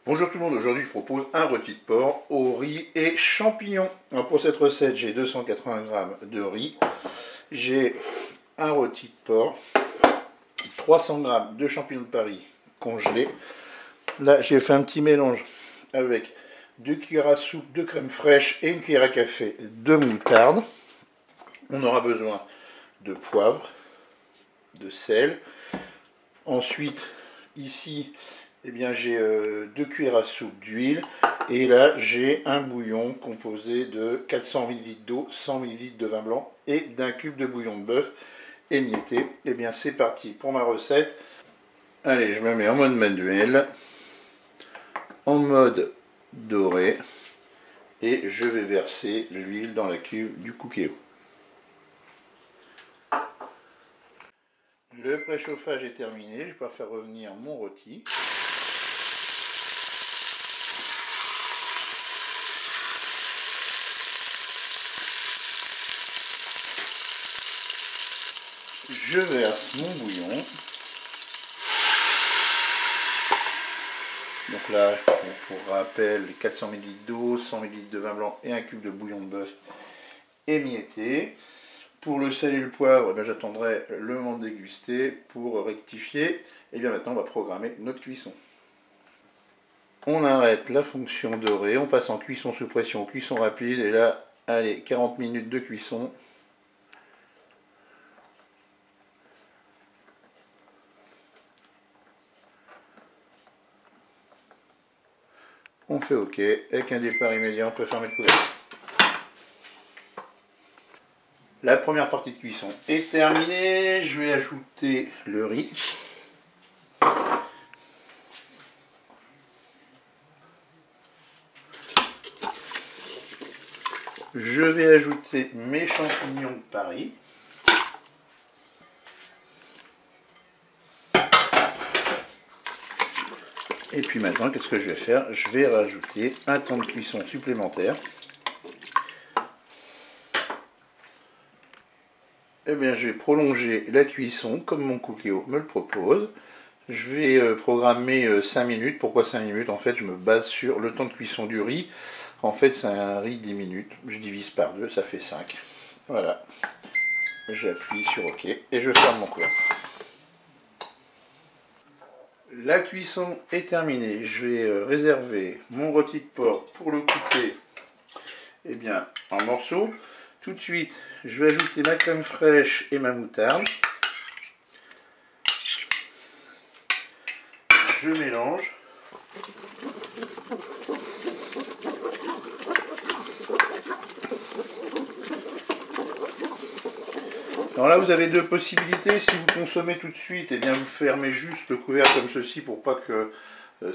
Bonjour tout le monde, aujourd'hui je propose un rôti de porc au riz et champignons. Alors pour cette recette, j'ai 280 g de riz, j'ai un rôti de porc, 300 g de champignons de Paris congelés. Là j'ai fait un petit mélange avec 2 cuillères à soupe de crème fraîche et une cuillère à café de moutarde. On aura besoin de poivre, de sel. Ensuite, ici, eh bien, j'ai 2 cuillères à soupe d'huile. Et là, j'ai un bouillon composé de 400 ml d'eau, 100 ml de vin blanc et d'un cube de bouillon de bœuf émietté. Eh bien, c'est parti pour ma recette. Allez, je me mets en mode manuel, en mode doré. Et je vais verser l'huile dans la cuve du Cookéo. Le préchauffage est terminé, je peux faire revenir mon rôti. Je verse mon bouillon. Donc là, pour rappel, 400 ml d'eau, 100 ml de vin blanc et un cube de bouillon de bœuf émietté. Pour le sel et le poivre, eh j'attendrai le moment de déguster pour rectifier. Et bien maintenant, on va programmer notre cuisson. On arrête la fonction dorée, on passe en cuisson sous pression, cuisson rapide. Et là, allez, 40 minutes de cuisson. On fait OK. Avec un départ immédiat, on peut fermer le couvercle. La première partie de cuisson est terminée. Je vais ajouter le riz. Je vais ajouter mes champignons de Paris. Et puis maintenant, qu'est-ce que je vais faire? Je vais rajouter un temps de cuisson supplémentaire. Eh bien, je vais prolonger la cuisson comme mon Cookéo me le propose. Je vais programmer 5 minutes. Pourquoi 5 minutes? En fait, je me base sur le temps de cuisson du riz. En fait, c'est un riz 10 minutes. Je divise par 2, ça fait 5. Voilà. J'appuie sur OK et je ferme mon couvercle. La cuisson est terminée. Je vais réserver mon rôti de porc pour le couper en morceaux. Tout de suite, je vais ajouter ma crème fraîche et ma moutarde. Je mélange. Alors là, vous avez deux possibilités. Si vous consommez tout de suite, eh bien vous fermez juste le couvercle comme ceci pour pas que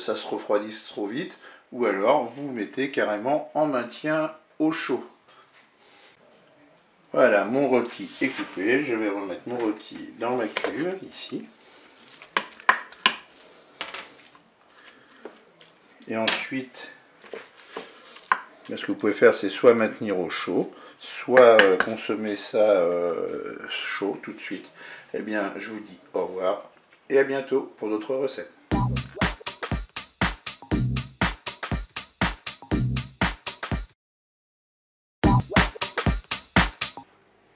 ça se refroidisse trop vite. Ou alors, vous mettez carrément en maintien au chaud. Voilà, mon rôti est coupé. Je vais remettre mon rôti dans ma cuve, ici. Et ensuite, ce que vous pouvez faire, c'est soit maintenir au chaud, soit consommer ça chaud tout de suite. Eh bien, je vous dis au revoir et à bientôt pour d'autres recettes.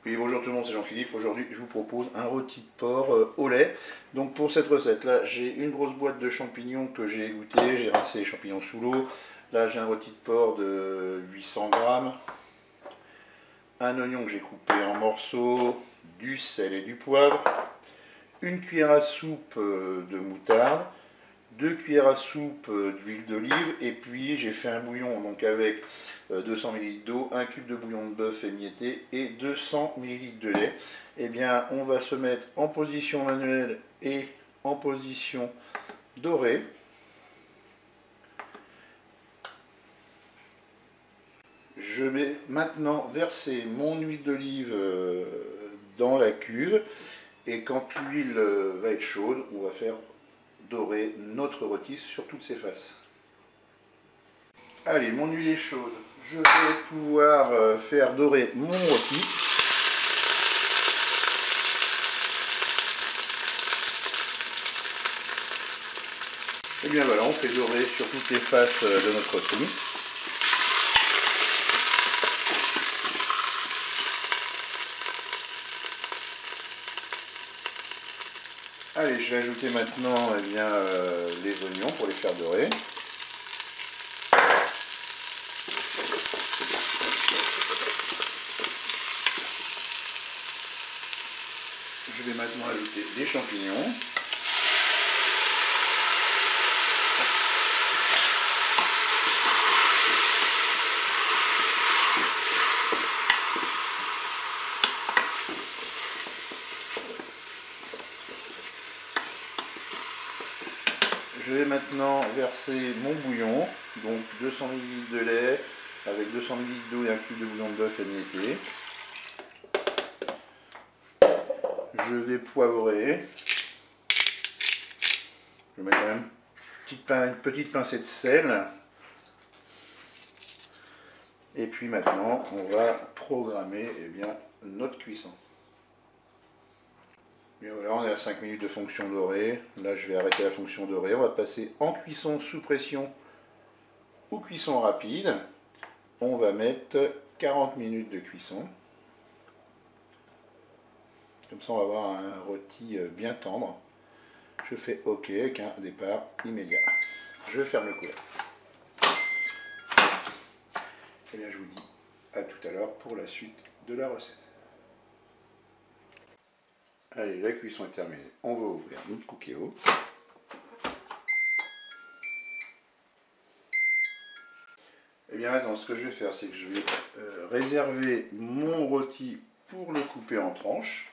Oui, bonjour tout le monde, c'est Jean-Philippe. Aujourd'hui, je vous propose un rôti de porc au lait. Donc pour cette recette-là, j'ai une grosse boîte de champignons que j'ai égouttée. J'ai rincé les champignons sous l'eau. Là, j'ai un rôti de porc de 800 g. Un oignon que j'ai coupé en morceaux, du sel et du poivre, une cuillère à soupe de moutarde, 2 cuillères à soupe d'huile d'olive, et puis j'ai fait un bouillon donc avec 200 ml d'eau, un cube de bouillon de bœuf émietté et 200 ml de lait. Eh bien, on va se mettre en position manuelle et en position dorée. Je vais maintenant verser mon huile d'olive dans la cuve, et quand l'huile va être chaude, on va faire dorer notre rôti sur toutes ses faces. Allez, mon huile est chaude. Je vais pouvoir faire dorer mon rôti. Et bien voilà, on fait dorer sur toutes les faces de notre rôti. Allez, je vais ajouter maintenant eh bien, les oignons pour les faire dorer. Je vais maintenant ajouter des champignons. Je vais maintenant verser mon bouillon, donc 200 ml de lait avec 200 ml d'eau et un cube de bouillon de bœuf émietté. Je vais poivrer. Je vais mettre quand même une petite pincée de sel. Et puis maintenant, on va programmer eh bien, notre cuisson. Et voilà, on est à 5 minutes de fonction dorée. Là, je vais arrêter la fonction dorée. On va passer en cuisson sous pression ou cuisson rapide. On va mettre 40 minutes de cuisson. Comme ça, on va avoir un rôti bien tendre. Je fais OK avec un départ immédiat. Je ferme le couvercle. Et bien, je vous dis à tout à l'heure pour la suite de la recette. Allez, la cuisson est terminée. On va ouvrir notre cookéo. Et bien maintenant, ce que je vais faire, c'est que je vais réserver mon rôti pour le couper en tranches.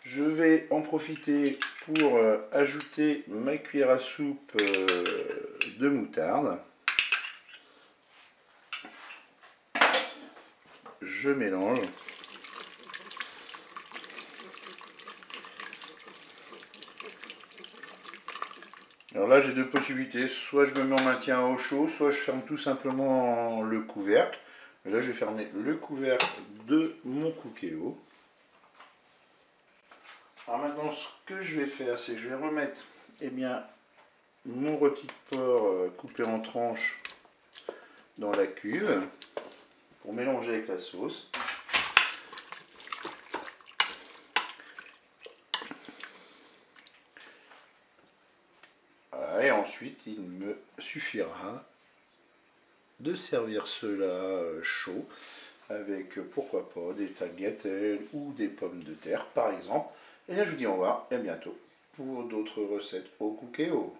Je vais en profiter pour ajouter ma cuillère à soupe de moutarde. Je mélange. Alors là, j'ai deux possibilités. Soit je me mets en maintien au chaud, soit je ferme tout simplement le couvercle. Mais là, je vais fermer le couvercle de mon cookéo. Alors maintenant, ce que je vais faire, c'est que je vais remettre eh bien, mon rôti de porc coupé en tranches dans la cuve pour mélanger avec la sauce. Voilà, et ensuite, il me suffira de servir cela chaud avec pourquoi pas des tagliatelles ou des pommes de terre par exemple. Et là je vous dis au revoir et à bientôt pour d'autres recettes au cookéo.